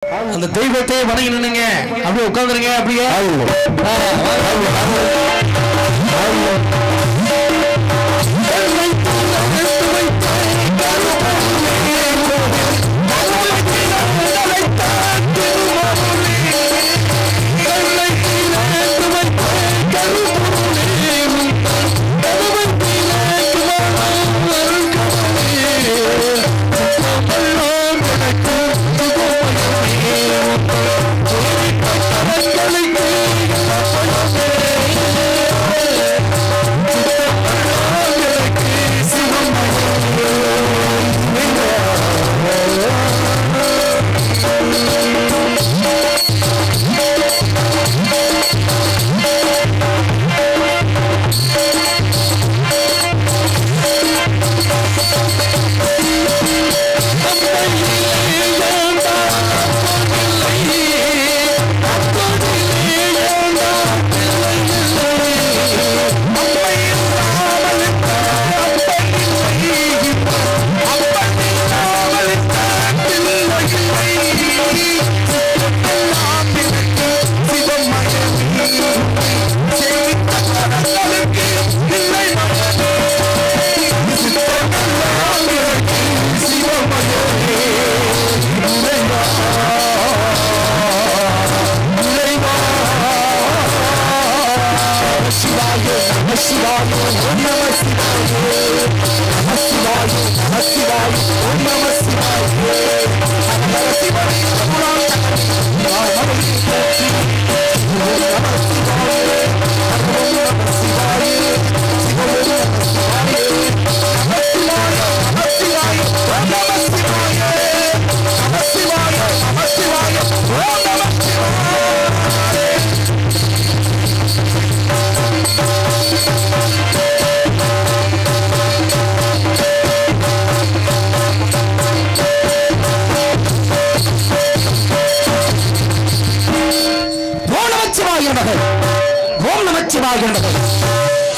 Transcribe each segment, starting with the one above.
அந்த தெய்வத்தை வணங்கி நின்னுங்க. அப்படியே உட்கார்ந்துருங்க. அப்படியே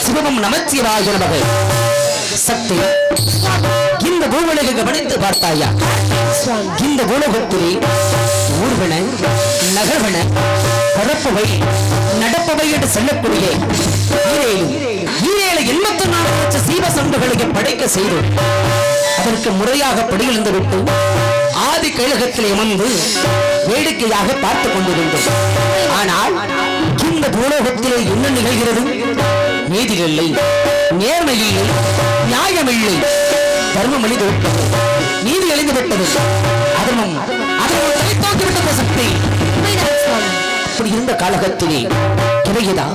சிவம் நமச்சிவாய நமக. சக்தி இந்த பூவுலகை கவனித்து பார்த்தாயா? இந்த பூலோகத்திலே ஊர்வன நகர்வன பரப்பவை நடப்பவை என்று சொல்லக்கூடிய ஈரேழு 84 லட்சம் சீவ சம்புகளுக்கு படைக்க செய்து அதற்கு முறையாக படியிழந்து விட்டு ஆதி கைலகத்திலே அமர்ந்து வேடிக்கையாக பார்த்துக் கொண்டிருந்தோம். ஆனால் இந்த பூலோகத்திலே என்ன நிகழ்கிறது? நீதி இல்லை, நேர்மை இல்லை, நியாயம் இல்லை, தர்மம் அழிந்து விட்டது, நீதி அழிந்து விட்டது, அதர்மம் தலை விட்டது. சக்தி அப்படி இருந்த காலகத்திலே கிடையதா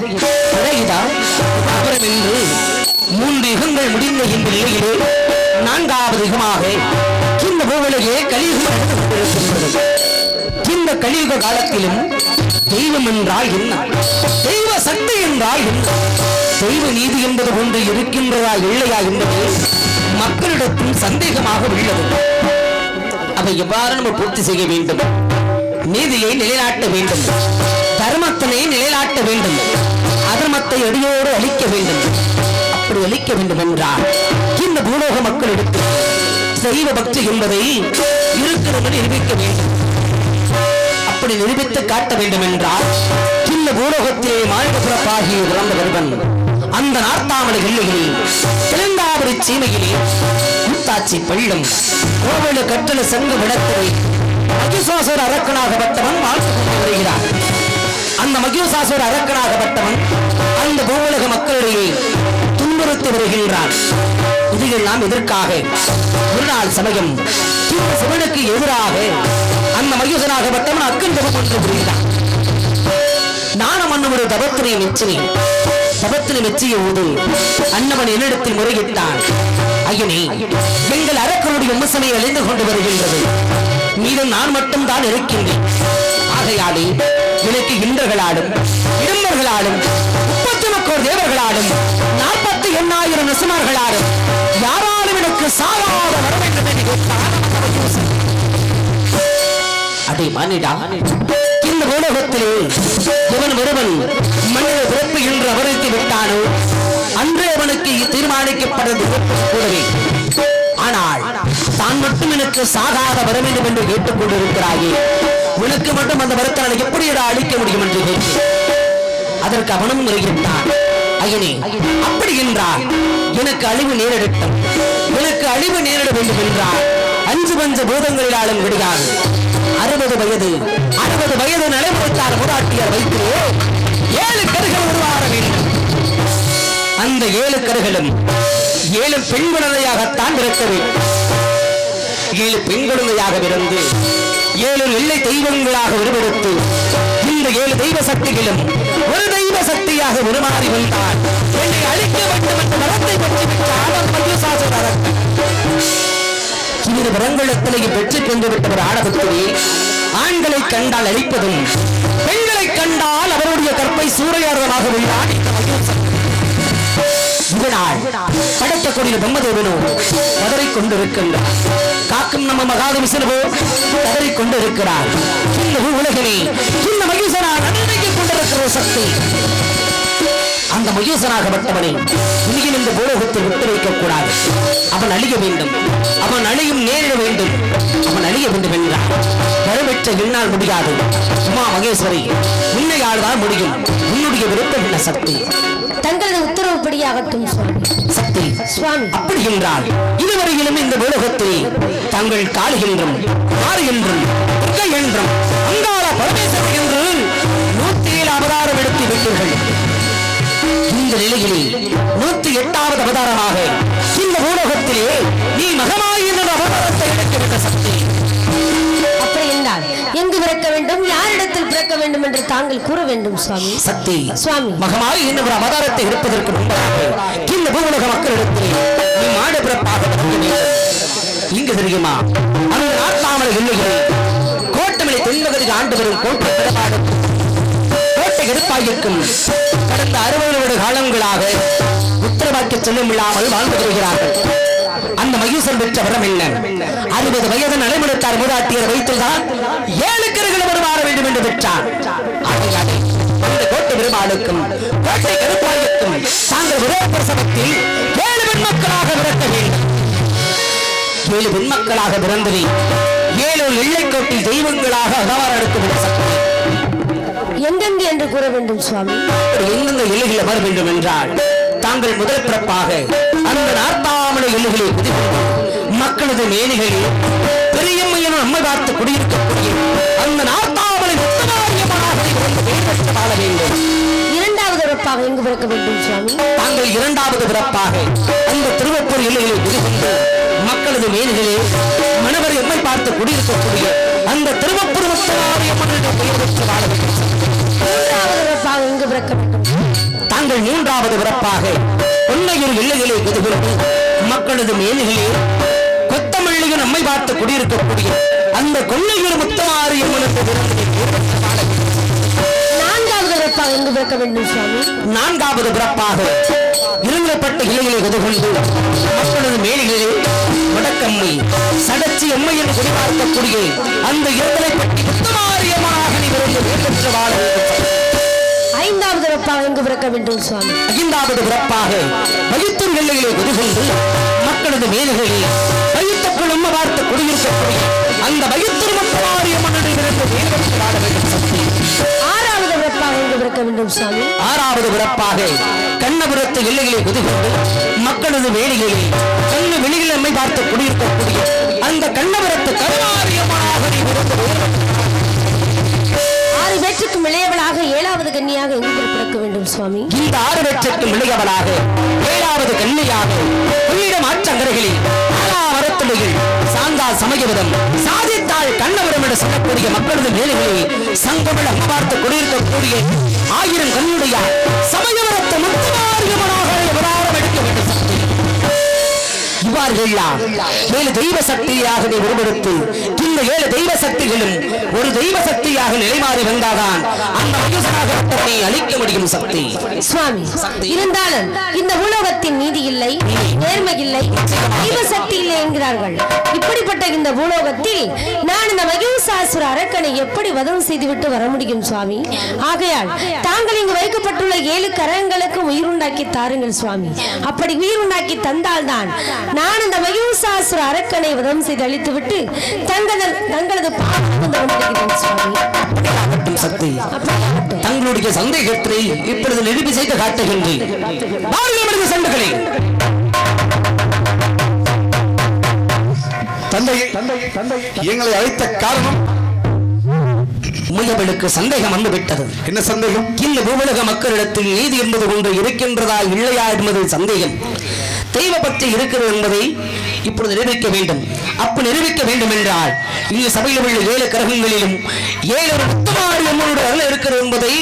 அப்புறம் என்று 3 யுகங்கள் முடிந்த இந்த நிலையிலே 4வது யுகமாக இந்த பூவுலகே கலியுகம் நடந்து கொண்டிருக்கின்றது. இந்த கலியுக காலத்திலும் தெய்வம் என்றால் என்ன, தெய்வ சக்தி என்றால் என்ன, தெய்வ நீதி என்பது ஒன்று இருக்கின்றதா இல்லையா என்பது மக்களிடத்தில் சந்தேகமாக உள்ளது. அதை எவ்வாறு நம்ம பூர்த்தி செய்ய வேண்டும்? நீதியை நிலைநாட்ட வேண்டும், தர்மத்தினை நிலைநாட்ட வேண்டும், அதர்மத்தை அடியோடு அழிக்க வேண்டும். அப்படி அழிக்க வேண்டும் என்றால் இந்த பூலோக மக்களிடத்தில் தெய்வ பக்தி என்பதை இருக்கிறது நிரூபிக்க வேண்டும். அப்படி நிரூபித்து காட்ட வேண்டும் என்றால் இந்த பூலோகத்திலே மாநிலப்புறப்பாகிய பிறந்த கருவன் அந்த நார்த்தாமலை எல்லைகளில் கிளந்தாபுரி சீமையிலே முத்தாச்சி பள்ளம் கோவில கட்டள சங்க விடத்திலே மகிஷாசுர அரக்கனாகப்பட்டவன் வாழ்ந்து கொண்டு வருகிறார். அந்த மகிஷாசுர அரக்கனாகப்பட்டவன் அந்த பூவுலக மக்களிடையே துன்புறுத்தி வருகின்றான். இதையெல்லாம் எதற்காக? ஒரு நாள் சமயம் சிவனுக்கு எதிராக அந்த மகிஷனாகப்பட்டவன் அக்கன் ஜபம் ஒன்று புரிகிறான். நானும் அண்ணன் ஒரு தபத்தினை மெச்சினேன். தபத்தினை மெச்சிய போது அண்ணவன் என்னிடத்தில் முறையிட்டான். ஐயனே, எங்கள் அரக்கனுடைய விமர்சனை அழிந்து கொண்டு வருகின்றது, மீதும் நான் மட்டும் தான் இருக்கின்றேன். ஆகையாலே எனக்கு இந்திரர்களாலும் இடம்பர்களாலும் 31 தேவர்களாலும் 48,000 நசுமார்களாலும் யாராலும் எனக்கு சாகாத வர வேண்டும் என்று அதை மானிடா. இந்த உலகத்திலே இவன் ஒருவன் மனித பிறப்பு என்று அவரைத்து விட்டானோ அன்றே அவனுக்கு தீர்மானிக்கப்பட்டது கூடவே. ஆனால் தான் மட்டும் எனக்கு சாகாத வர வேண்டும் என்று கேட்டுக் கொண்டிருக்கிறாயே, உனக்கு மட்டும் அந்த வரத்தினால் எப்படி அழிக்க முடியும் என்று கேட்டேன். அதற்கு அவனும் முறையிட்டான். ஐயனே, அப்படி என்றால் எனக்கு அழிவு நேரிடட்டும், எனக்கு அழிவு நேரிட வேண்டும் என்றால் 5 பஞ்ச பூதங்களிலாலும் கிடையாது. 60 வயது நடைமுறைத்தார் மூதாட்டியார் வைத்து 7 கருகள் உருவாக வேண்டும். அந்த 7 கருகளும் 7 பெண் குழந்தையாகத்தான் பிறக்க வேண்டும். 7 பெண் குழந்தையாக பிறந்து 7 வெள்ளை தெய்வங்களாக உருவெடுத்து இந்த 7 தெய்வ சக்திகளும் ஒரு தெய்வ சக்தியாக உருமாறி வந்தால் என்னை அழிக்க வேண்டும் என்ற வரத்தை பற்றி சிறிது வரங்களத்திலேயே பெற்று கொண்டு விட்டவர் ஆடபத்திலே ஆண்களை கண்டால் அழிப்பதும் பெண்களை கண்டால் அவருடைய கற்பை சூறையாடுவதாக உள்ளார். இதனால் படைக்கக்கூடிய பிரம்மதேவனோ பதறிக் கொண்டிருக்கின்றார். காக்கும் நம்ம மகாவிஷ்ணுவோ பதறிக் கொண்டிருக்கிறார். இந்த உலகிலே இந்த மகேசனாக நிர்ணயித்துக் கொண்டிருக்கிற சக்தி அந்த மகேசனாகப்பட்டவனை இனியும் இந்த பூலோகத்தில் விட்டு வைக்கக் கூடாது. அவன் அழிய வேண்டும், அவன் அழியும் நேரிட வேண்டும், அவன் அழிய வேண்டும் என்றார். வரவற்ற என்னால் முடியாது. உமா மகேஸ்வரி, உன்னையால் தான் முடியும். உன்னுடைய விருப்பம் என்ன சக்தி? தங்களது உத்தரவுப்படியாகட்டும் சக்தி. சுவாமி, அப்படி என்றால் இதுவரையிலும் இந்த பூலோகத்தில் தங்கள் காளி என்றும் மாறு என்றும் துர்க்கை என்றும் அங்காள பரமேஸ்வரி என்று 107 அவதாரம் எடுத்து விட்டீர்கள். இந்த நிலையிலே 108வது அவதாரமாக இந்த பூலோகத்திலே நீ மகமாயி என்ற அவதாரத்தை எடுத்துவிட்ட சக்தி. அப்படி என்றால் எங்கு பிறக்க வேண்டும், யாரிடத்தில் பிறக்க வேண்டும் என்று தாங்கள் கூற வேண்டும் சுவாமி. சக்தி சுவாமி, மகமாயி என்ற ஒரு அவதாரத்தை எடுப்பதற்கு முன்பாக இந்த பூலோக மக்களிடத்தில் நீ மாடு பிறப்பாக இங்கு தெரியுமா அந்த நாட்டாமலை இல்லையே கோட்டமலை தென்பகுதிக்கு ஆண்டு வரும் கோட்டை பிறப்பாடு கோட்டை எடுப்பாயிருக்கும் கடந்த 60 வருட காலங்களாக உத்தரவாக்கி செல்லும் இல்லாமல் வாழ்ந்து வருகிறார்கள். அந்த மகேசன் பெற்ற வரம் என்ன? 60 வயது நடைமுறைத்தார் மூதாட்டியர் வைத்துதான் 7 கருகள் வருமாற வேண்டும் என்று பெற்றார். அந்த கோட்டை பெருமாளுக்கும் கோட்டை கருப்பாயிருக்கும் தாங்கள் ஒரே பிரசவத்தில் 7 பெண் மக்களாக பிறக்க வேண்டும். 7 பெண் மக்களாக பிறந்தது 7 எல்லைக்கோட்டில் தெய்வங்களாக அவதாரம் எடுத்துவிட சக்தி. எங்கெங்கு என்று கூற வேண்டும் சுவாமி. எந்தெந்த எல்லைகளில் வர வேண்டும் என்றால் தாங்கள் முதல் பிறப்பாக அந்த நாட்டாமலை எல்லைகளை மக்களது மேனிகளில் பெரியம்மையின் அம்மை பார்த்து குடியிருக்கக்கூடிய அந்த நாட்டாமலை வாழ வேண்டும். 2வது பிறப்பாக எங்கு பிறக்க வேண்டும் சுவாமி. தாங்கள் 2வது பிறப்பாக அந்த திருவப்பூர் எல்லைகளை குடிகொண்டு மக்களது மேனிகளில் மணவர் எம்மை பார்த்து குடியிருக்கக்கூடிய அந்த திருவப்பூர் வாழ வேண்டும். 3வது பிறப்பாக எங்கு பிறக்க வேண்டும். தாங்கள் 3வது பிறப்பாக பொன்னையூர் எல்லைகளை குடிகொண்டு மக்களது மேனிகளில் கொத்தமல்லியின் அம்மை பார்த்து குடியிருக்கக்கூடிய அந்த கொன்னையூர் முத்தமாரி அம்மனுக்கு 4வது பிறப்பாக எங்கு பிறக்க வேண்டும் சுவாமி. 4வது பிறப்பாக இருங்கப்பட்ட இலைகளை கொண்டு மக்களது மேனிகளில் வடக்கம்மை சடச்சி அம்மையின் குடிபார்க்கக்கூடிய அந்த இரண்டலை பற்றி முத்தமாரி அம்மனாக நீ விரும்பி வாழ வேண்டும். 5வது பிறப்பாக எங்கு பிறக்க வேண்டும் சுவாமி. 5வது பிறப்பாக வயிற்று எல்லைகளை கொண்டு மக்களது மேல்களில் வயிற்றுக்குள் அம்மா பார்த்து குடியிருக்கக்கூடிய அந்த வயிற்று முத்தமாரி அம்மனை விரும்பி வாழ வேண்டும் சக்தி. 6வது பிறப்பாக எங்கு பிறக்க வேண்டும் சுவாமி. 6வது பிறப்பாக கண்ணபுரத்து எல்லைகளை கொண்டு மக்களது வேலிகளில் கண்ணு வெளியில் அம்மை பார்த்து குடியிருக்கக்கூடிய அந்த கண்ணபுரத்து கருமாரியமாக 6 பேற்றுக்கும் இளையவளாக 7வது கன்னியாக எங்கு பிறக்க வேண்டும் சுவாமி. இந்த 6 பேற்றுக்கும் இளையவளாக 7வது கன்னியாக உள்ளிட மாற்றங்கரைகளில் வரத்துடையில் சாந்தால் சமயவிதம் சாதித்தால் கண்ணவரம் என்று சொல்லக்கூடிய மக்களது மேலைகளில் சங்கமிழ் அம்மா பார்த்து குடியிருக்கக்கூடிய 1000 கண்ணுடைய சமயவரத்தை முத்துமாரியமனாக விவகாரம் எடுக்க வேண்டும் சக்தி. இவ்வாறுகள்லாம் 7 தெய்வ சக்தியாக நீ உருவெடுத்து இந்த 7 தெய்வ சக்திகளும் ஒரு தெய்வ சக்தியாக நிலைமாறி வந்தாதான் அந்த மகேசனாகப்பட்டவனை அழிக்க முடியும் சக்தி. சுவாமி, இருந்தாலும் இந்த பூலோகத்தின் நீதி இல்லை, நேர்மை இல்லை, தெய்வ சக்தி இல்லை என்கிறார்கள். இப்படிப்பட்ட இந்த பூலோகத்தில் நான் இந்த மகேசாசுர அரக்கனை எப்படி வதம் செய்துவிட்டு வர முடியும் சுவாமி? ஆகையால் தாங்கள் இங்கு வைக்கப்பட்டுள்ள 7 கரங்களுக்கு உயிருண்டாக்கி தாருங்கள் சுவாமி. அப்படி உயிருண்டாக்கி தந்தால்தான் நான் இந்த மயூசாசுர அரக்கனை வதம் செய்து அழித்துவிட்டு தங்களது சக்தி தங்களுடைய சந்தேகத்தை இப்பொழுது நிரூபி செய்து காட்டுகின்றேன். சண்டைகளை எங்களை அழைத்த காரணம் முயவளுக்கு சந்தேகம் வந்துவிட்டது. என்ன சந்தேகம்? இந்த பூவுலக மக்களிடத்தில் நீதி என்பது ஒன்று இருக்கின்றதா இல்லையா என்பது சந்தேகம். தெய்வ பக்தி இருக்கிறது என்பதை இப்பொழுது நிரூபிக்க வேண்டும். அப்ப நிரூபிக்க வேண்டும் என்றால் இங்கு சபையில் உள்ள 7 கிரகங்களிலும் 7 உத்தமாரியம்மனுடைய அருள் இருக்கிறது என்பதை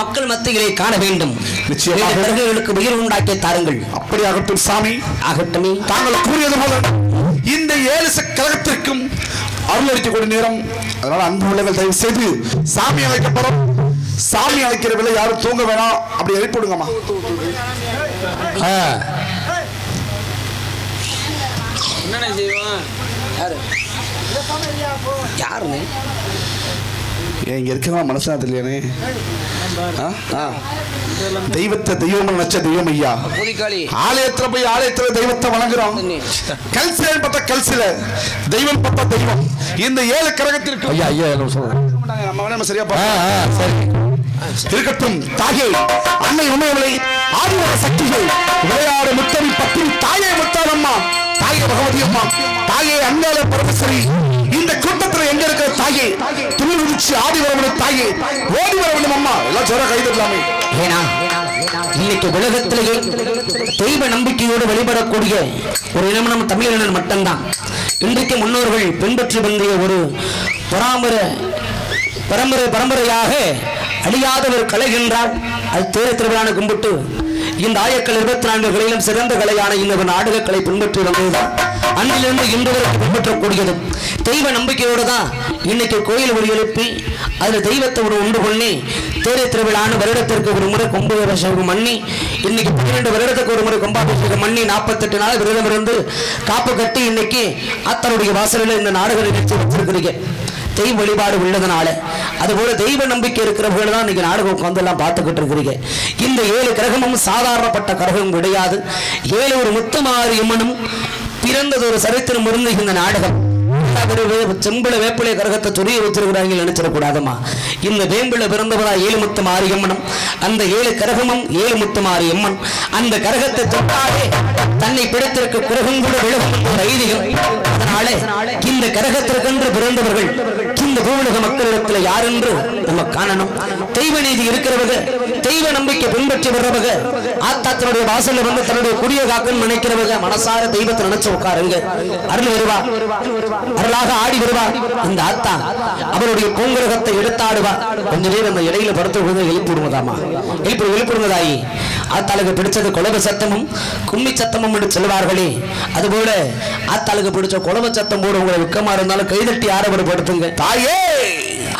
மக்கள் மத்தியிலே காண வேண்டும். கிரகங்களுக்கு உயிர் உண்டாக்கிய தாருங்கள். அப்படி ஆகட்டும் சாமி, ஆகட்டுமே. தாங்கள் கூறியது போல இந்த 7 கிரகத்திற்கும் அருள் அளிக்கக்கூடிய நேரம். அதனால அன்பு உள்ளங்கள் தயவு செய்து சாமி அழைக்கப்படும். சாமி அழைக்கிற விலை யாரும் தூங்க வேணாம். அப்படி எழுப்பிடுங்கம்மா. என்னென்ன செய்வோம்? யாருன்னு இங்க இருக்கவங்க மனசா தெரியலையானே. தெய்வத்தை தெய்வம் நினைச்ச தெய்வம் ஐயா. ஆலயத்துல போய் ஆலயத்துல தெய்வத்தை வணங்குறோம். கல்சில பார்த்தா கல்சில, தெய்வம் பார்த்தா தெய்வம். இந்த 7 கிரகத்திற்கு ஐயா ஐயா நம்ம சரியா இருக்கட்டும். தாயே அன்னை உண்மைகளை ஆதிவர சக்திகள் விளையாடு முத்தமி பத்திரி தாயே முத்தாரம்மா, தாயே பகவதி அம்மா, தாயே அங்காள பரமேஸ்வரி, இந்த கூட்டத்தில் எங்க இருக்கிற தாயே துணி விதிச்சு ஆடி வரவனும் தாயே ஓடி வரவனும் அம்மா எல்லாம் சொல்ல கைதரலாமே. ஏனா இன்னைக்கு உலகத்திலேயே தெய்வ நம்பிக்கையோடு வழிபடக்கூடிய ஒரு இனம் நம்ம தமிழினர் மட்டும்தான். இன்றைக்கு முன்னோர்கள் பின்பற்றி வந்திய ஒரு பரம்பரையாக அழியாத ஒரு கலை என்றால் அது தேர் திருவிழான கும்பிட்டு இந்த ஆயக்கல் 24 கலையிலும் சிறந்த கலையான இந்த நாடக கலை பின்பற்றி வந்ததுதான் அன்றிலிருந்து இன்று வரைக்கும் பின்பற்றக்கூடியது. தெய்வ நம்பிக்கையோடு தான் இன்னைக்கு கோயில் வழி எழுப்பி அதில் தெய்வத்தோடு உண்டு பண்ணி தேரை திருவிழான வருடத்திற்கு ஒரு முறை கும்பாபிஷேகம் பண்ணி இன்னைக்கு 12 வருடத்துக்கு ஒரு முறை கும்பாபிஷேகம் பண்ணி 48 நாள் விரதம் இருந்து காப்பு கட்டி இன்னைக்கு அத்தனுடைய வாசலில் இந்த நாடக நிகழ்ச்சி வச்சிருக்கிறீங்க. தெய்வ வழிபாடு உள்ளதனால அதுபோல தெய்வ நம்பிக்கை இருக்கிறவர்கள் தான் இன்னைக்கு நாடகம் உட்காந்து எல்லாம் பார்த்துக்கிட்டு இருக்கிறீங்க. இந்த 7 கிரகமும் சாதாரணப்பட்ட கிரகம் கிடையாது. 7 ஒரு முத்துமாரியம்மனும் பிறந்தது ஒரு சரித்திரம் இருந்து இந்த நாடகம். செம்பிள வேப்பிலை கிரகத்தை துரிய வச்சிருக்கிறாங்க நினைச்சிடக்கூடாதம்மா. இந்த வேம்பிள பிறந்தவரா 7 முத்து மாரியம்மனும் அந்த 7 கிரகமும் 7 முத்து மாரியம்மன். அந்த கிரகத்தை தொட்டாலே தன்னை பிடித்திருக்க கிரகம் கூட விலகும் ஒரு ஐதீகம். அதனால இந்த கிரகத்திற்கென்று பிறந்தவர்கள் இந்த பூவுலக மக்களிடத்தில் யார் என்று நம்ம காணணும். தெய்வ நீதி இருக்கிறவங்க, தெய்வ நம்பிக்கை பின்பற்றி வர்றவங்க, ஆத்தாத்தனுடைய வாசல்ல வந்து தன்னுடைய குடிய காக்கன்னு நினைக்கிறவங்க மனசார தெய்வத்தை நினைச்சு உட்காருங்க. அருள் வருவா, அருளாக ஆடி வருவா. இந்த ஆத்தா அவருடைய பூங்கிரகத்தை எடுத்தாடுவா. கொஞ்ச நேரம் அந்த இடையில படுத்து எழுப்பிடுவதாமா, எழுப்பிடுவதாயி. ஆத்தாளுக்கு பிடிச்சது குலவ சத்தமும் கும்மி சத்தமும் என்று சொல்லுவார்களே, அதுபோல ஆத்தாளுக்கு பிடிச்ச குலவ சத்தம் போட உங்களை விக்கமா இருந்தாலும் கைதட்டி ஆரவப்படுத்துங்க. தாயே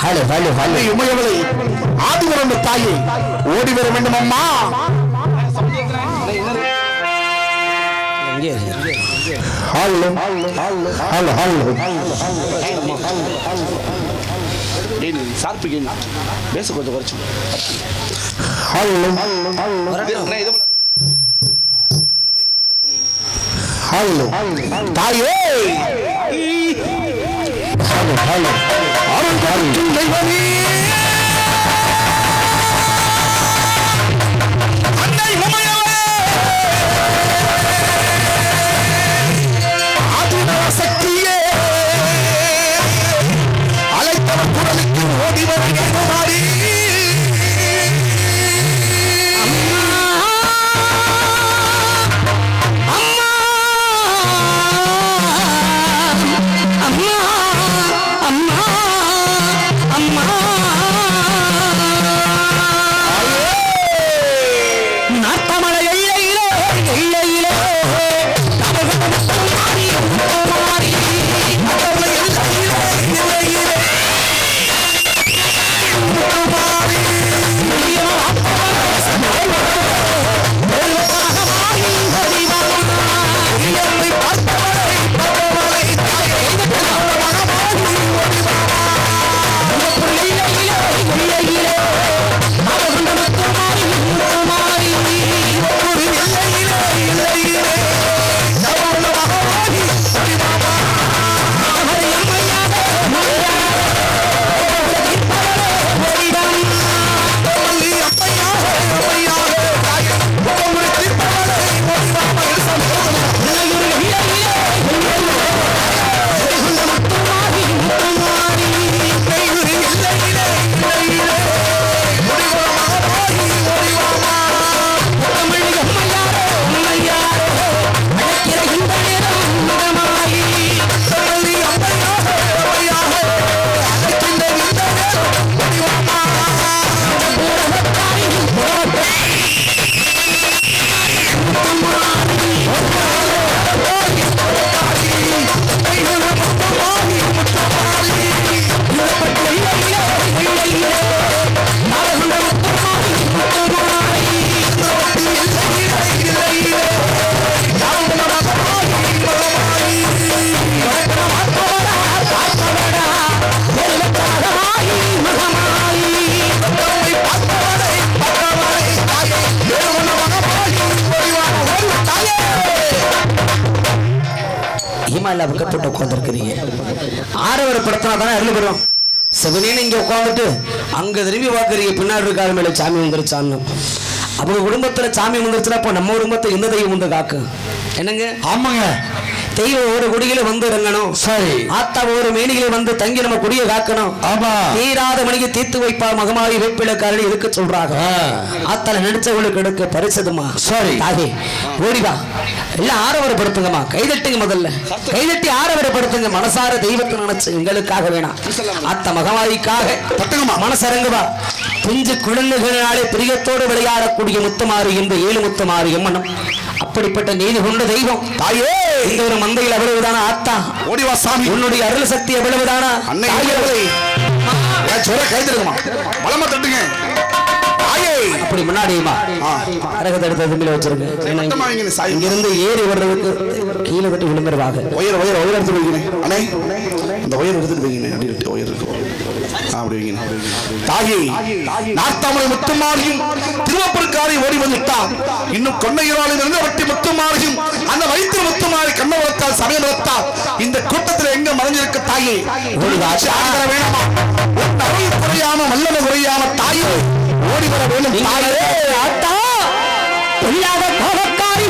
ஹலோ ஹலோ ஹலோ உமையவளை ஆடி வரும் தாயே ஓடி வர வேண்டும் அம்மா. ஹலோ ஹலோ ஹலோ சார்பிக்கு பேச கொஞ்சம் குறைச்சு. ஹலோ ஹலோ தாயே ஹலோ ஹலோ அன்னை உமையவளே ஆதிவர சக்தியே அழைத்தவர் குரலுக்கு ஓடி வர மாறி திவால வைக்கப்பட்டு உட்கார்ந்துருக்கிறீங்க. ஆரவரப்படுத்தினா தானே அருள் பெறும். செவனேன்னு இங்க உட்காந்துட்டு அங்க திரும்பி பார்க்கறீங்க, பின்னாடி இருக்காரு மேல சாமி வந்துருச்சான்னு. அவங்க குடும்பத்துல சாமி வந்துருச்சுன்னா அப்போ நம்ம குடும்பத்தை எந்த தெய்வம் வந்து காக்கும்? என்னங்க? ஆமாங்க. தெய்வம் ஒரு குடியில வந்து இறங்கணும். சரி. ஆத்தா ஒரு மேனிகளை வந்து தங்கி நம்ம குடிய காக்கணும். ஆமா. தீராத மணிக்கு தீர்த்து வைப்பா மகமாரி வேப்பிலக்காரடி இருக்க சொல்றாங்க. ஆத்தால நடிச்சவங்களுக்கு எடுக்க பரிசதுமா. சரி தாகி ஓடிவா, எல்லாம் ஆரவரப்படுத்துங்கம்மா. கைதட்டுங்க, முதல்ல கைதட்டி ஆரவரப்படுத்துங்க. மனசார தெய்வத்தை நினைச்சு எங்களுக்காக வேணாம், ஆத்த மகமாரிக்காக தட்டுங்கம்மா. மனசரங்குவா. பிஞ்சு குழந்தைகளினாலே பிரியத்தோடு விளையாடக்கூடிய முத்துமாறு என்று 7 முத்துமாறு எம்மனம். அப்படிப்பட்ட நீதி கொண்ட தெய்வம் தாயே. இந்த ஒரு மந்தையில் அவ்வளவுதானா ஆத்தா? ஓடிவா சாமி. உன்னுடைய அருள் சக்தி எவ்வளவுதானா? அன்னை அப்படி முன்னாடியுமா அரகத்தை எடுத்து திரும்பில வச்சிருங்க. இங்கிருந்து ஏறி வர்றதுக்கு கீழே கட்டி விழுந்துருவாங்க. ஒயர் எடுத்து வைக்கிறேன். அண்ணே இந்த ஒயர் எடுத்துட்டு வைங்க. ஒயர் இருக்கு அப்படி வைங்க. தாயே நார்த்தாமலை முத்துமாரியும் திருவப்பூர்காரி ஓடி வந்துட்டான். இன்னும் கொன்னையூராளில் இருந்து வட்டி முத்துமாரியும் அந்த வைத்திய முத்துமாரி கண்ணவரத்தால் சமயம் வளர்த்தால் இந்த கூட்டத்தில் எங்க மறைஞ்சிருக்க தாயே? வேணாமா? குறையாம வல்லமை குறையாம தாயே ஓடி வர வேண்டும். தாயே ஆத்தா இல்லாத கோபக்காரி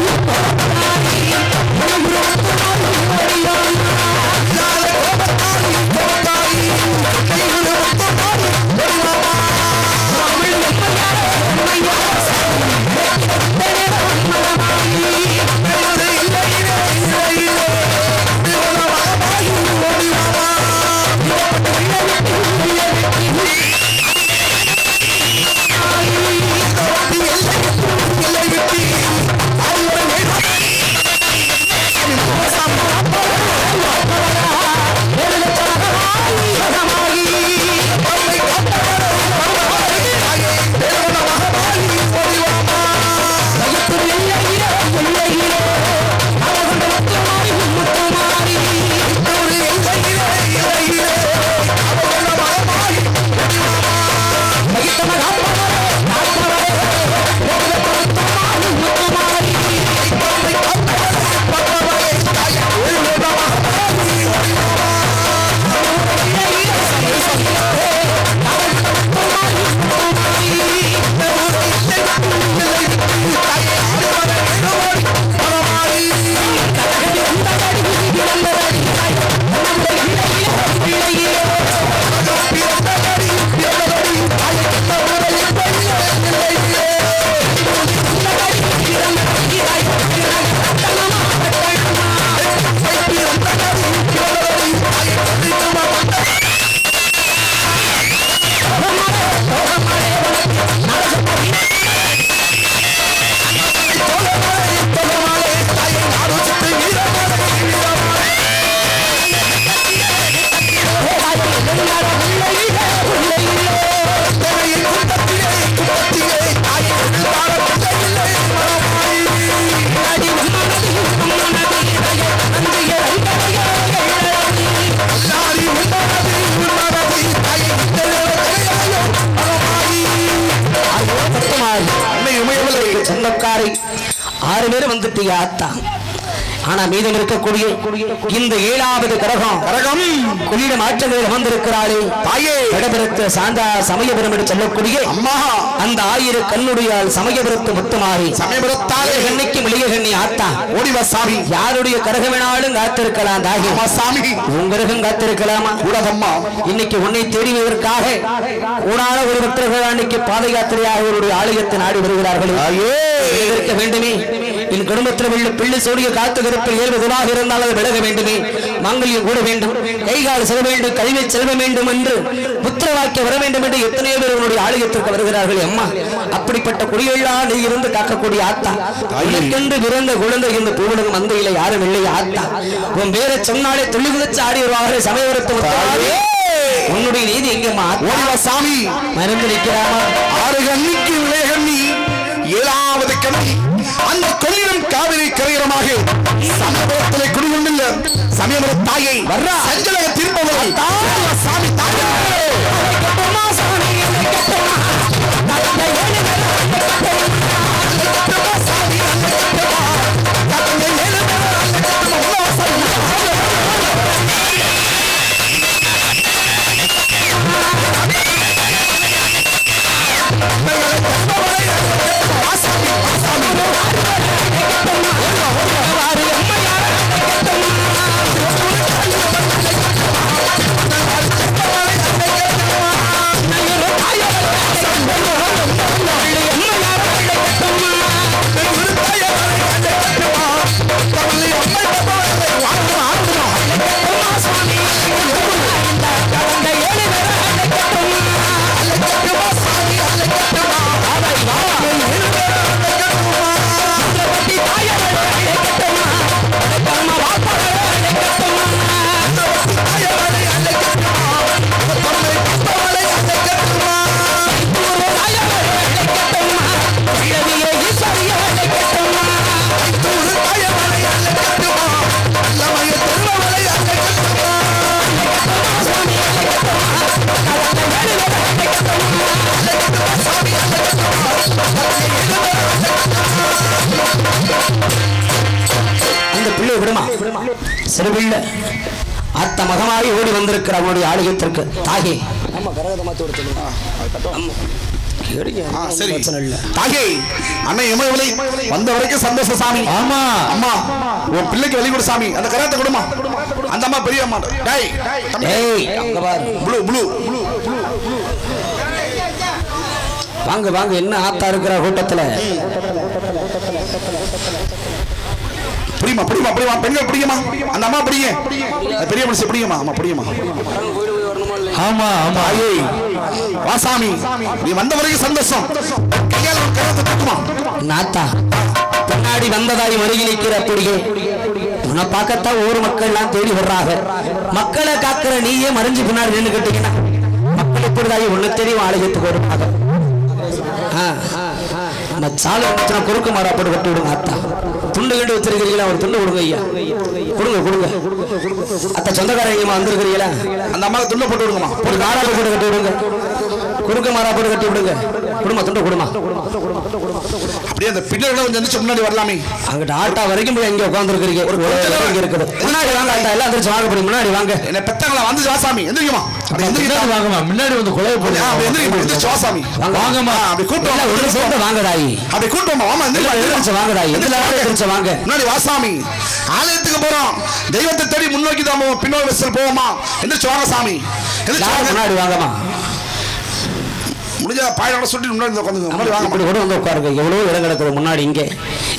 சொந்தக்காரை 6 பேர் வந்துட்டீங்க ஆத்தா. ஆனா மீதம் இருக்கக்கூடிய இந்த 7வது கரகம் கொள்ளிட மாற்றங்களில் வந்திருக்கிறாளே தாயே. இடபெருத்த சாந்தா சமயபுரம் என்று சொல்லக்கூடிய அம்மா அந்த 1000 கண்ணுடையால் சமயபுரத்து முத்துமாரி சமயபுரத்தாலே கண்ணிக்கு மிளிக கண்ணி ஆத்தா. ஓடிவா சாமி. யாருடைய கரகம் வேணாலும் காத்திருக்கலாம் தாகி. சாமி உங்க கரகம் காத்திருக்கலாமா? கூடதம்மா. இன்னைக்கு உன்னை தேடிவதற்காக கூடாத ஒரு பக்தர்கள் அன்னைக்கு பாத யாத்திரையாக அவருடைய ஆலயத்தை நாடி வருகிறார்கள். இருக்க வேண்டுமே. என் குடும்பத்தில் உள்ள பிள்ளை சோடிய காத்து கருப்பில் ஏறுவதாக இருந்தால் அது விலக வேண்டுமே. மாங்கல்யம் கூட வேண்டும், கைகால் செல்ல வேண்டும், கல்வி செல்வ வேண்டும் என்று புத்திரவாக்கிய வர வேண்டும் என்று எத்தனையோ பேர் உன்னுடைய ஆலயத்திற்கு வருகிறார்கள் அம்மா. அப்படிப்பட்ட குடியெல்லாம் நீ இருந்து காக்கக்கூடிய ஆத்தா. உனக்கென்று பிறந்த குழந்தை இந்த பூவுலகம் மந்தையில யாரும் இல்லை ஆத்தா. உன் பேரை சொன்னாலே துள்ளி குதிச்சு ஆடி வருவார்கள் சமயபுரத்து. உன்னுடைய நீதி எங்கம்மா? சாமி மறந்து நிற்கிறாமா? 6 கண்ணிக்கு விளையகண்ணி 7வது கண்ணி அந்த கொள்ளிடம் காவிரி கரையோரமாக சமயபுரத்திலே குடிகொண்டுள்ள சமயபுர தாயை சஞ்சலக தீர்ப்பவர்கள் சாமி தாயே. சிறுபிள்ளை அத்த மகமாகி ஓடி வந்திருக்கிற அவனுடைய ஆலயத்திற்கு தாயே அண்ணன் இமயமலை வந்த வரைக்கும் சந்தோஷம் சாமி. ஆமா அம்மா உன் பிள்ளைக்கு வெளி கொடு சாமி. அந்த கராத்தை கொடுமா. அந்த அம்மா பெரிய அம்மா. டேய் ஏய் அங்க பாரு ப்ளூ ப்ளூ வாங்க வாங்க என்ன ஆத்தா இருக்கிற கூட்டத்துல புரியுமா புரியுமா புரியுமா பெண்கள் பிடிக்குமா அந்த அம்மா பிடிங்க பெரிய மனுஷன் பிடிக்குமா அம்மா பிடிக்குமா ஆமா ஆமா ஐயே வாசாமி நீ வந்த வரைக்கும் சந்தோஷம் கையால கராத்தை தட்டுமா நாத்தா பின்னாடி வந்ததாய் மருகி நிற்கிற அப்படியே உன்னை பார்க்கத்தான் ஊர் மக்கள் எல்லாம் தேடி வர்றாங்க மக்களை காக்கிற நீயே மறைஞ்சு பின்னாடி நின்று கேட்டீங்கன்னா மக்கள் எப்படிதாய் ஒண்ணு தெரியும் ஆலயத்துக்கு வருவாங்க சாலை குறுக்கு மாறா போட்டு கட்டி விடுங்க அத்தா துண்டு கண்டு வச்சிருக்கிறீங்களா ஒரு துண்டு கொடுங்க ஐயா கொடுங்க கொடுங்க அத்த சொந்தக்காரங்க வந்திருக்கிறீங்களா அந்த அம்மாவுக்கு துண்டை போட்டு விடுங்கம்மா ஒரு நாடா போட்டு கட்டி விடுங்க குறுக்கு மாறா போட்டு கட்டி விடுங்க குடுமா துண்டு குடுமா அப்படியே அந்த பிள்ளைகளை கொஞ்சம் முன்னாடி வரலாமே அங்கிட்ட ஆட்டா வரைக்கும் போய் இங்க உட்காந்துருக்கிறீங்க ஒரு இங்க இருக்குது முன்னாடி வாங்க ஆட்டா எல்லாம் எந்திரிச்சு வாங்க போய் முன்னாடி வாங்க என்ன பெத்தங்களா வந்து வாசாமி எந்திரிக்குமா வாங்கம்மா முன்னாடி வந்து கொலை போடு எந்திரிச்சு வாசாமி வாங்கம்மா அப்படி கூட்டம் ஒண்ணு சேர்ந்து வாங்கடாயி அப்படி கூட்டம் வாமா எந்திரிச்சு வாங்கடாயி எந்திரிச்சு வாங்க முன்னாடி வாசாமி ஆலயத்துக்கு போறோம் தெய்வத்தை தேடி முன்னோக்கி தான் போவோம் பின்னோக்கி வெசல் போவோமா எந்திரிச்சு வாங்க சாமி முன்னாடி வாங்கம்மா முடிஞ்ச பாயோட சொல்லி முன்னாடி உட்காந்து வாங்க இப்படி கூட வந்து உட்காருங்க எவ்வளவு இடம் கிடக்குது முன்னாடி இங்கே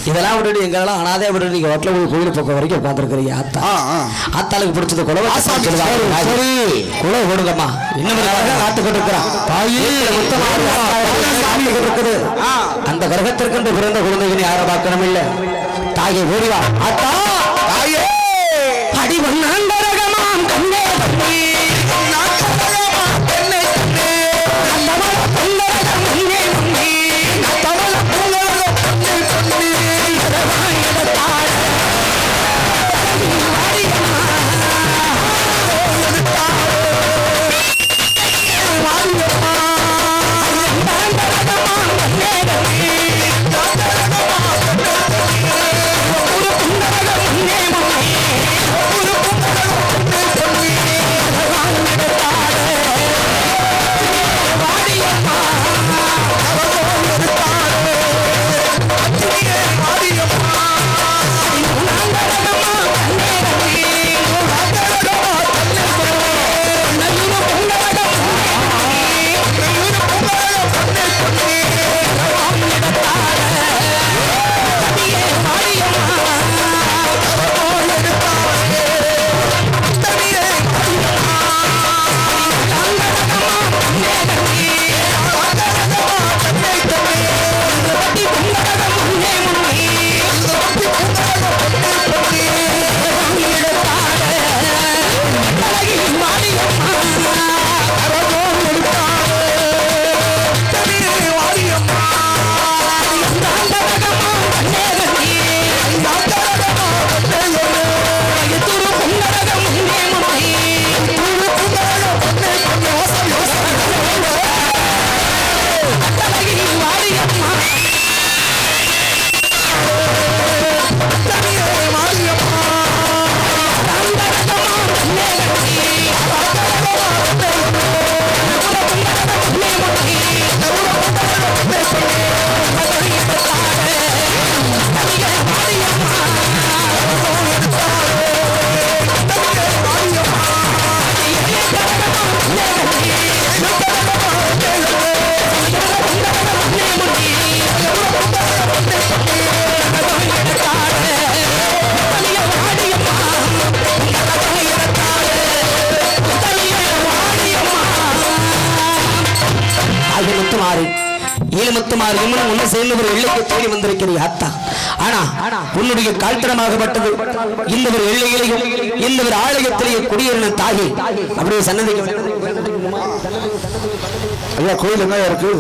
இதெல்லாம் விட்டுட்டு எங்கெல்லாம் அனாதே விட்டுட்டு நீங்க ஹோட்டல போய் கோயில் பக்கம் வரைக்கும் உட்காந்துருக்கிறீங்க ஆத்தா ஆத்தாளுக்கு பிடிச்சது குலை குலை போடுங்கம்மா இன்னும் காத்துக்கிட்டு இருக்கிறான் அந்த கிரகத்திற்கு பிறந்த குழந்தைகளை யாரை பார்க்கணும் இல்ல தாயை ஓடிவா ஆத்தா தாயே அடி வண்ணாந்தரகமாம் கண்ணே உன்னுடைய கால்தரமாகப்பட்டது இந்த ஒரு எல்லையிலையும் இந்த ஒரு ஆலயத்திலேயே குடியேறின தாயே அப்படியே சன்னதிக்கு ஐயா கோயில் எங்க இருக்கு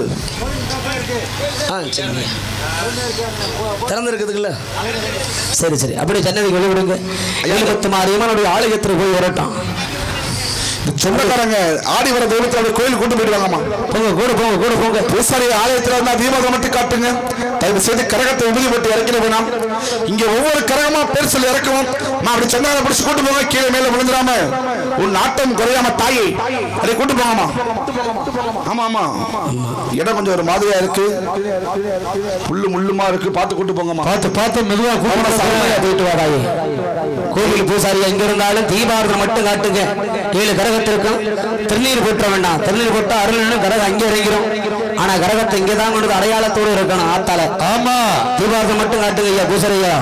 திறந்திருக்குதுல்ல சரி சரி அப்படியே சன்னதிக்கு வெளியே விடுங்க 76 மாரியம்மனுடைய ஆலயத்தில் போய் வரட்டும் சொந்தக்காரங்க ஆடி வர தெய்வத்தோட கோயில் கொண்டு போயிடுவாங்கம்மா போங்க கூட போங்க கூட போங்க பூசாரி ஆலயத்துல இருந்தா தீபம் மட்டும் காட்டுங்க தயவு செய்து கரகத்தை உறுதி போட்டு இறக்கிட வேணாம். இங்க ஒவ்வொரு கரகமா பேர் சொல்லி இறக்குவோம். நான் அப்படி சொன்னால பிடிச்சு கூட்டு போங்க. கீழே மேல விழுந்துடாம உன் நாட்டம் குறையாம தாயை அதை கூட்டு போங்கம்மா. ஆமா ஆமா இடம் கொஞ்சம் ஒரு மாதிரியா இருக்கு, புல்லு முள்ளுமா இருக்கு, பார்த்து கூட்டு போங்கம்மா. பார்த்து பார்த்து மெதுவா போயிட்டு வாடாயே. கோவில் பூசாரி எங்க இருந்தாலும் தீபாரதம் மட்டும் காட்டுங்க. 7 கரகத்திற்கும் திருநீர் போட்ட வேண்டாம். திருநீர் போட்டா அருள் கரகம் அங்கே இறங்கிறோம். ஆனா கரகத்தை இங்கதான் கொண்டு அடையாளத்தோடு இருக்கணும் ஆத்தால. ஆமா தீபாரதம் மட்டும் காட்டுங்க ஐயா பூசாரியா.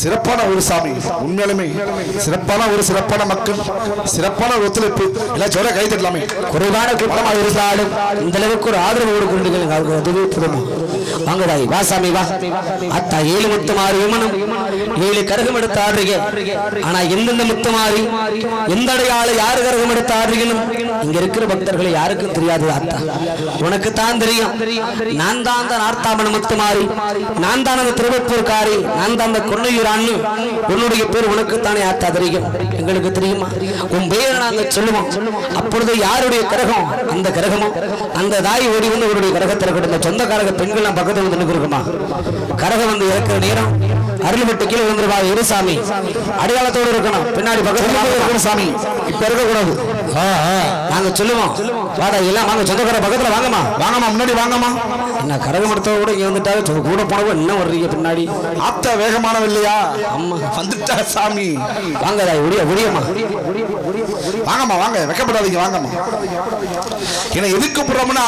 சிறப்பான ஒரு சாமி, உண்மையிலுமே சிறப்பான மக்கள், சிறப்பான ஒத்துழைப்பு. எல்லாம் சொல்ல கை தட்டலாமே. குறைவான கூட்டமாக இருந்தாலும் இந்த அளவுக்கு ஒரு ஆதரவு கொடுக்கிறீர்கள். அதுவே புதுமை. வாங்கடாய் வா சாமி வா. அத்தா 7 முத்துமாரி விமனம் 7 கரகம் எடுத்து ஆடுறீங்க. ஆனா எந்தெந்த முத்துமாரி எந்த அடையாள யாரு கரகம் எடுத்து ஆடுறீங்கன்னு இங்க இருக்கிற பக்தர்களை யாருக்கும் தெரியாது. அத்தா உனக்கு தான் தெரியும். நான் தான் அந்த நார்த்தாமன் முத்துமாரி, நான் தான் அந்த திருவப்பூர்காரி, நான் தான் அந்த கொன்னையூர் அண்ணு. உன்னுடைய பேர் உனக்கு தானே ஆத்தா தெரியும். எங்களுக்கு தெரியுமா? உன் பேரை நாங்க சொல்லுவோம். அப்பொழுது யாருடைய கரகம் அந்த கரகமும் அந்த தாய் ஓடி வந்து அவருடைய கரகத்தில் கொடுத்த சொந்தக்காரக பெண்கள் நம்ம பக்கத்தில் வந்து நிற்கிறோமா? கரகம் வந்து இறக்குற நேரம் அருள் விட்டு கீழே விழுந்துருவா. இருசாமி அடையாளத்தோடு இருக்கணும். பின்னாடி பக்கத்துல சாமி இப்ப இருக்கக்கூடாது. நாங்க சொல்லுவோம் வாடா எல்லாம் வாங்க, சொந்தக்கார பக்கத்துல வாங்கம்மா, வாங்கம்மா, முன்னாடி வாங்கம்மா. என்ன கரகம் எடுத்தவங்க கூட இங்க வந்துட்டாங்க, கூட போனவங்க இன்னும் வர்றீங்க பின்னாடி. ஆத்தா வேகமானவ இல்லையா? அம்மா வந்துட்டா சாமி. வாங்கடா ஒடியம்மா, வாங்கம்மா வாங்க, வெக்கப்படாதீங்க வாங்கம்மா. ஏன்னா எதுக்கு போறோம்னா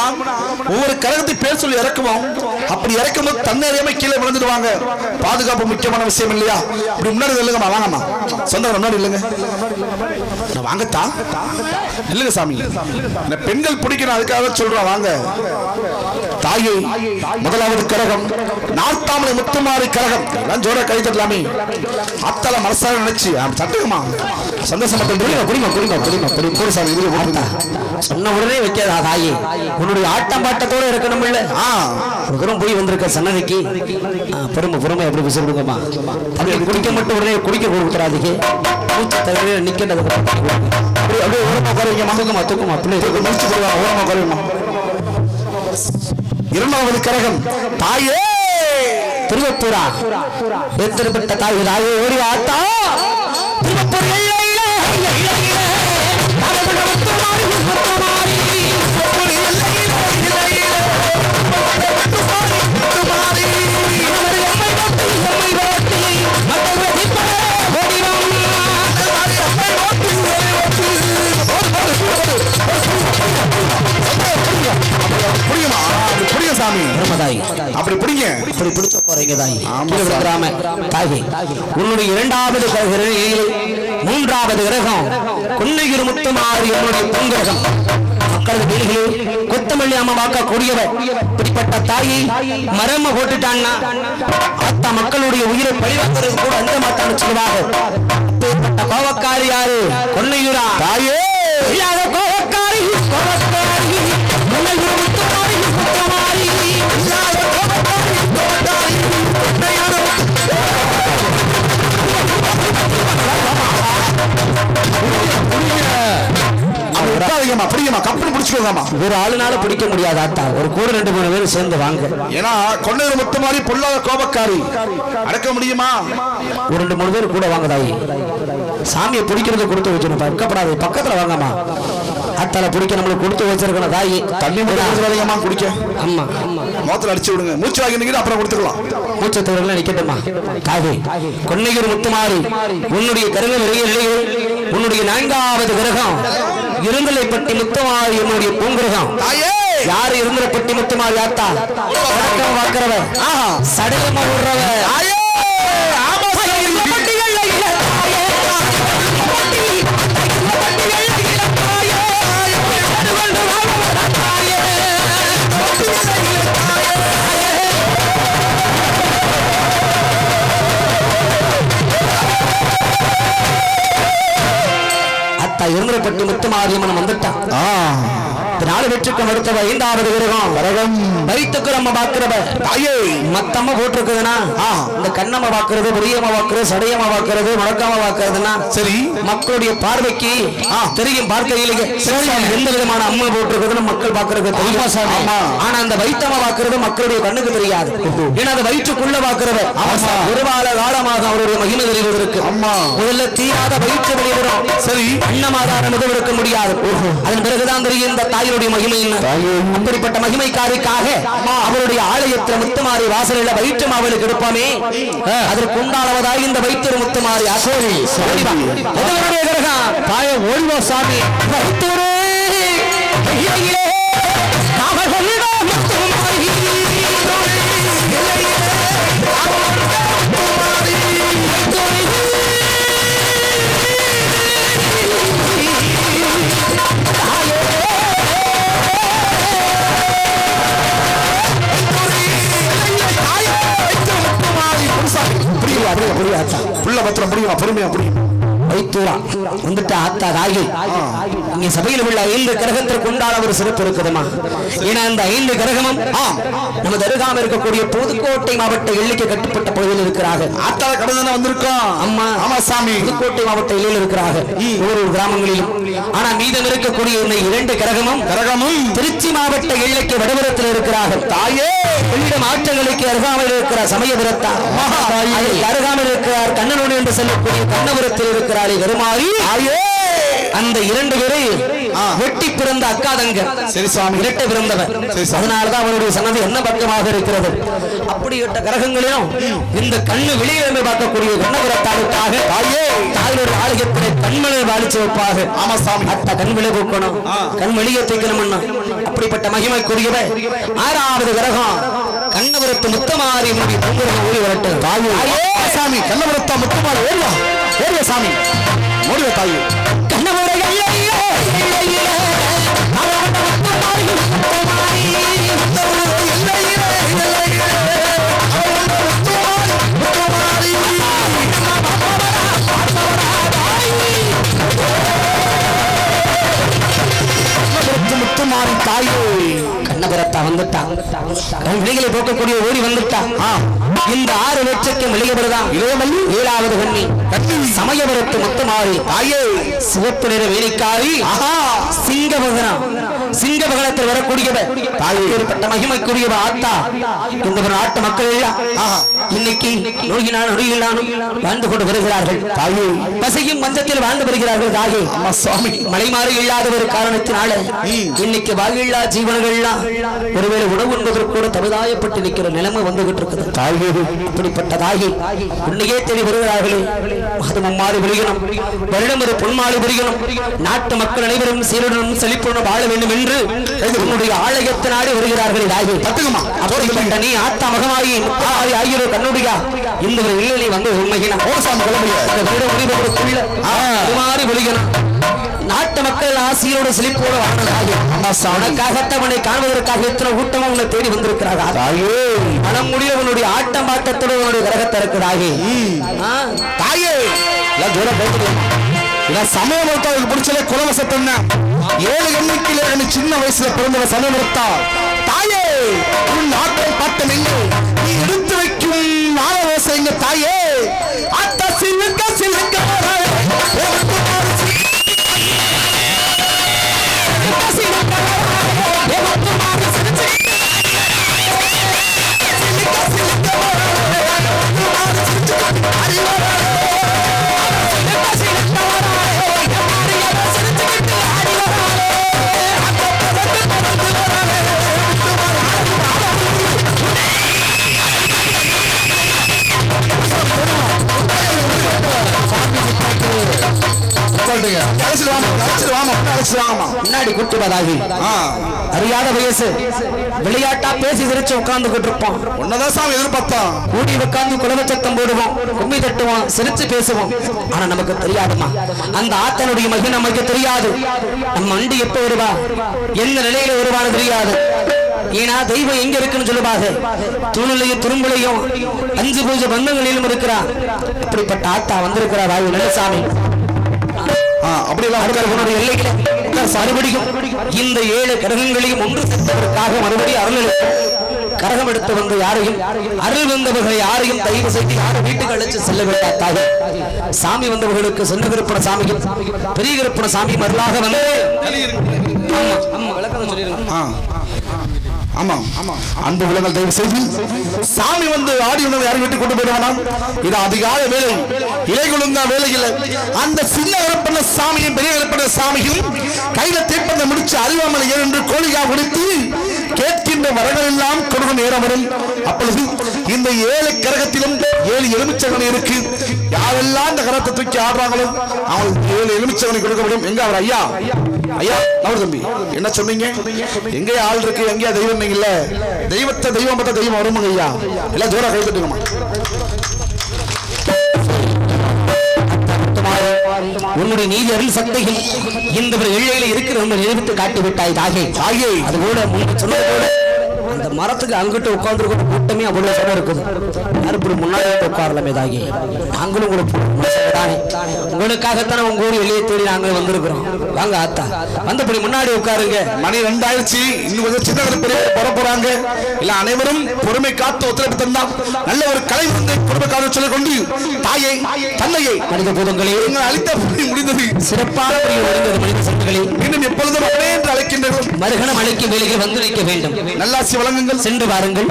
ஒவ்வொரு கரகத்தை பேர் சொல்லி இறக்குவோம். அப்படி இறக்கும் போது தன்னறியாம கீழே விழுந்துடுவாங்க. பாதுகாப்பு முக்கியமான விஷயம் இல்லையா? இப்படி முன்னாடி இல்லைங்கம்மா, வாங்கம்மா. சொந்த முன்னாடி இல்லைங்க, வாங்கத்தா இல்லைங்க சாமி. பெண்கள் பிடிக்கணும், அதுக்காக சொல்றோம் வாங்க. தாயை முதலாவது கரகம் நார்த்தாமலை முத்துமாரி கழகம் எல்லாம் ஜோட கை தட்டலாமே அத்தல மனசாக நினைச்சு சட்டுக்குமா சந்தோஷமா சாமி சொன்ன உடனே வைக்காதா தாயே உன்னுடைய ஆட்டம் பாட்டத்தோட இருக்கணும் இல்ல ஒரு தூரம் போய் வந்திருக்க சன்னதிக்கு பொறுமை எப்படி விசிடுங்கம்மா குடிக்க மட்டும் உடனே குடிக்க கொடுத்துறாதீங்க மூச்சு தவிர நிக்கிறது அப்படியே ஓரமா குறைங்க தூக்குமா பிள்ளை முடிச்சு போடுவாங்க ஓரமா குறையுமா இரண்டாவது கழகம் தாயே திருவப்பூரா எத்தனைப்பட்ட தாய் தாயே ஓடி ஆத்தா திருவப்பூர் சாமி அப்படி பிடிங்க இப்படி பிடிச்ச போறீங்க தாய் உன்னுடைய இரண்டாவது மூன்றாவது கிரகம் கொன்னையூர் முத்துமாரி என்னுடைய பொங்கிரகம் மக்களது வீடுகளே கொத்தமல்லி அம்மா வாக்கக்கூடியவர் இப்படிப்பட்ட தாயை மரம போட்டுட்டான்னா அத்தா மக்களுடைய உயிரை பழிவாங்கிறது கூட அந்த மாட்டான்னு சொல்லுவாங்க இப்படிப்பட்ட கோவக்காரி யாரு கொன்னையூரா தாயே கோவக்காரி கொன்னையூர் முத்துமாரி ஒரு ஆளுனால பிடிக்க முடியாது ஆத்தா ஒரு கூட 2-3 பேர் சேர்ந்து வாங்க ஏன்னா கொன்னையூர் முத்துமாரி பொல்லாத கோபக்காரி அடக்க முடியுமா ஒரு 2-3 பேர் கூட வாங்க தாயி சாமியை பிடிக்கிறது கொடுத்து வச்சிருப்பா இருக்கப்படாது பக்கத்துல வாங்கம்மா அத்தால பிடிக்க நம்மளுக்கு கொடுத்து வச்சிருக்கணும் தாயி தண்ணி முடியாதமா குடிக்க ஆமா மோத்துல அடிச்சு விடுங்க மூச்சு வாங்கி அப்புறம் கொடுத்துக்கலாம் மூச்சு தவறுல நிக்கட்டுமா தாயே கொன்னையூர் முத்துமாரி உன்னுடைய கருங்க வெளியே உன்னுடைய 4வது கிரகம் இருந்தலைப்பட்டி முத்துமாரி என்னுடைய பூங்கிரகம் யாரு இருந்தலைப்பட்டி முத்துமாரி ஆத்தா வாக்குறவ சடலமா விடுறவ இருந்தப்பட்டு முத்துமாரியம்மன் வந்துட்டான் நாலு வெற்றிக்கும் அடுத்த 5வது கிரகம் வைத்துக்கு நம்ம பாக்குறவ தாயே மத்தம்மா போட்டிருக்குதுன்னா இந்த கண்ணம்மா பாக்குறது பெரியம்மா பாக்குறது சடையம்மா பாக்குறது முழக்காம பாக்குறதுன்னா சரி மக்களுடைய பார்வைக்கு தெரியும் பார்க்கையிலேயே எந்த விதமான அம்மா போட்டிருக்குதுன்னு மக்கள் பாக்குறது தெரியும் ஆனா அந்த வைத்தம்மா பாக்குறது மக்களுடைய கண்ணுக்கு தெரியாது ஏன்னா அந்த வயிற்றுக்குள்ள பாக்குறவ ஒரு காலமாக அவருடைய மகிமை தெரிவதற்கு முதல்ல தீராத வயிற்று வெளியிடும் சரி அன்னமாதாரம் எதுவும் இருக்க முடியாது அதன் பிறகுதான் தெரியும் இந்த தாயினுடைய மகிமை என்ன அப்படிப்பட்ட மகிமைக்காரிக்காக அவருடைய ஆலயத்தில் முத்துமாரி வாசலில் வயிற்று மாவலுக்கு எடுப்போமே அதற்கு உண்டானவதாய் இந்த வைத்தூர் முத்துமாரி அசோரி தாய ஓடிவா சாமி வைத்தூரே புள்ள பத்திரம் புரியுமா பொறுமையா புரியும் வைத்தூரா வந்துட்டு ஆத்தா தாயை இங்க சபையில் உள்ள 5 கிரகத்திற்கு உண்டான ஒரு சிறப்பு இருக்குதுமா ஏன்னா அந்த 5 கிரகமும் நமது அருகாமல் இருக்கக்கூடிய புதுக்கோட்டை மாவட்ட எல்லைக்கு கட்டுப்பட்ட பகுதியில் இருக்கிறார்கள் ஆத்தால கடந்து வந்திருக்கோம் அம்மா ஆமா சாமி புதுக்கோட்டை மாவட்ட எல்லையில் இருக்கிறார்கள் ஒவ்வொரு கிராமங்களிலும் ஆனா மீதம் இருக்கக்கூடிய இந்த 2 கிரகமும் திருச்சி மாவட்ட எல்லைக்கு வடபுறத்தில் இருக்கிறார்கள் தாயே வெளியிடம் ஆற்றங்களுக்கு அருகாமல் இருக்கிற சமயபுரத்தா அருகாமல் இருக்கிறார் கண்ணனோடு என்று சொல்லக்கூடிய கண்ணபுரத்தில் இருக்கிறார் வருமாறி அந்த 2 பேரை வெட்டி பிறந்த அக்கா தங்க சரி சாமி இரட்டை பிறந்தவர் அதனாலதான் அவருடைய சன்னதி என்ன பக்கமாக இருக்கிறது அப்படிப்பட்ட கிரகங்களிலும் இந்த கண்ணு வெளியிடமே பார்க்கக்கூடிய கண்ணபுரத்தாளுக்காக தாயோட ஆலயத்திலே கண்மலை வாழிச்சு வைப்பாக ஆமா சாமி அத்த கண் விளை போக்கணும் கண் வெளியே தைக்கணும் அப்படிப்பட்ட மகிமைக்குரியவர் 6வது கிரகம் கண்ணபுரத்து முத்துமாரி ஓடி வரட்டு சாமி கண்ணபுரத்தா முத்துமாரி ஓடிவா ஓடிவா சாமி ஓடிவா தாயே கண்ணபுர முத்துமாரி தாயே கண்ணபுரத்தா வந்துட்டான். விலைகளை போக்கக்கூடிய ஓடி வந்துட்டான். இந்த 6 லட்சம் விளையப்படுதான் இளையமல்லி 7வது கண்ணி சமயபுரத்து முத்துமாரி தாயே சிவப்பு நிற வேலைக்காரி சிங்கபகனம் சிங்கபகனத்தில் வரக்கூடியவர் தாயேற்பட்ட மகிமைக்குரியவ ஆத்தா. இந்த ஒரு நாட்டு மக்கள் எல்லாம் இன்னைக்கு நோயினாலும் நொடியினாலும் வாழ்ந்து கொண்டு வருகிறார்கள். தாயே பசையும் மஞ்சத்தில் வாழ்ந்து வருகிறார்கள். தாயே அம்மா சுவாமி மலைமாறி இல்லாத ஒரு காரணத்தினால இன்னைக்கு வாழ்வில்லா ஜீவனங்கள்லாம் ஒருவேளை உணவு என்பதற்கு கூட தவிதாயப்பட்டு நிற்கிற நிலைமை வந்துகிட்டு இருக்குது. தாயே இப்படிப்பட்ட தாயே உன்னையே தேடி வருகிறார்களே. மதமும் மாறி வருகிறோம், வருடம் ஒரு பொன்மாறி வருகிறோம். நாட்டு மக்கள் அனைவரும் சீருடனும் செழிப்புடன் வாழ வேண்டும் என்று உன்னுடைய ஆலயத்தை நாடி வருகிறார்கள். தாயே பத்துக்குமா அப்படிப்பட்ட நீ ஆத்தா மகமாயி முத்தாரி ஆகியோர் கண்ணுடையா இந்த ஒரு இல்லலை வந்து உண்மையின ஓசாமி கிளம்பிய மாறி வருகிறோம். நாட்டு மக்கள் ஆசியோடு செழிப்போடு வாழ்வதற்காகத்தவனை காண்பதற்காக எத்தனை கூட்டமும் உன்னை தேடி வந்திருக்கிறார்கள். மனம் முடிய உன்னுடைய ஆட்டம் பாட்டத்தோடு உன்னுடைய கிரகத்தை இருக்கிறாயே. தாயே சமயபுரத்தாவுக்கு பிடிச்சதே குலவசத்தம். 7 எண்ணிக்கையில சின்ன வயசுல பிறந்தவ சமயபுரத்தா. தாயே உன் ஆட்டம் பாட்டம் எங்க நீ எடுத்து வைக்கும் நாளவசம் எங்க தாயே. அத்த சிலுக்க சிலுக்க முன்னாடி குட்டுவதாகி அறியாத வயசு விளையாட்டா பேசி சிரிச்சு உட்கார்ந்துகிட்டு இருப்போம். ஒன்னதான் சாமி எதிர்பார்த்தான். கூடி உட்கார்ந்து குலவச்சத்தம் போடுவோம், கும்மி தட்டுவோம், சிரிச்சு பேசுவோம். ஆனா நமக்கு தெரியாதுமா அந்த ஆத்தனுடைய மகி நமக்கு தெரியாது. நம்ம அண்டி எப்ப வருவா எந்த நிலையில வருவான்னு தெரியாது. ஏன்னா தெய்வம் எங்க இருக்குன்னு சொல்லுவாங்க. தூணிலையும் துரும்புலையும் 5 பூஜை பந்தங்களிலும் இருக்கிறா. அப்படிப்பட்ட ஆத்தா வந்திருக்கிறார் வாயு நல்லசாமி. இந்த 7 கரகங்களையும் ஒன்று சேர்ப்பதற்காக மறுபடியும் அருள் கரகம் எடுத்து வந்த யாரையும் அருள் வந்தவர்கள் யாரையும் தயவு செய்து யாரும் வீட்டுக்கு அழைச்சு செல்ல வேண்டாத்தாக. சாமி வந்தவர்களுக்கு சின்ன கருப்பண சாமியும் பெரிய கருப்பண சாமியும் அருளாக வந்து அன்பு விலங்கள் தயவு செய்து சாமி வந்து ஆடி உணவு யாரும் வீட்டுக்கு கொண்டு போயிடுவானா? இது அதிகால வேலை, இலை கொழுந்தா வேலை இல்லை. அந்த சின்ன கருப்பண்ண சாமியும் பெரிய கருப்பண்ண சாமியும் கையில தேப்பந்த முடிச்சு அறிவாமல் என்று கோழிகா குடித்து கேட்கின்ற வரங்கள் எல்லாம் கொடுக்கும் நேரம் வரும். அப்பொழுது இந்த 7 கரகத்திலும் 7 எலுமிச்சகனை இருக்கு. யாரெல்லாம் இந்த கரத்தை தூக்கி ஆடுறாங்களோ அவங்களுக்கு 7 எலுமிச்சகனை கொடுக்கப்படும். எங்க அவர் ஐயா ஐயா அவர் தம்பி என்ன சொன்னீங்க? எங்கே ஆள் இருக்கு, எங்கேயா தெய்வம் இல்ல? தெய்வத்தை தெய்வம் பத்த தெய்வம் வருமுங்க ஐயா. எல்லாம் ஜோரா கை தட்டுங்கம்மா. உன்னுடைய நீதி அருள் சக்தியில் இந்த எல்லையில இருக்கிற நிரூபித்து காட்டி விட்டாய் தாயே. தாயே அது கூட முன்ன சொன்னது கூட அந்த மரத்துக்கு அங்கிட்டு உட்கார்ந்து கூட்டமே அவ்வளவு சடம் இருக்குது. யாரும் இப்படி முன்னாடி உட்காரலாமே தாயே. நாங்களும் உங்களுக்காகத்தானே உங்க ஊர் எல்லையை தேடி நாங்கள் வந்திருக்கிறோம். வாங்க ஆத்தா வந்தபடி முன்னாடி உட்காருங்க. மணி 2 ஆயிடுச்சு. இன்னும் கொஞ்சம் சின்ன பெரிய வர போறாங்க. இல்ல அனைவரும் பொறுமை காத்து ஒத்துழைப்பு தந்தா நல்ல ஒரு கலை வந்து பொறுமை காத்து சொல்லிக் கொண்டு தாயை தன்னையை மனித பூதங்களே எங்கள் அளித்த முடிந்தது சிறப்பாக முடிந்தது. மனித சக்திகளே இன்னும் எப்பொழுதும் என்று அழைக்கின்றனர். மறுகணம் அழைக்கும் வேலைகள் வந்து நிற்க வேண்டும். நல்லாசி வழங்குங்கள். சென்று வாருங்கள்.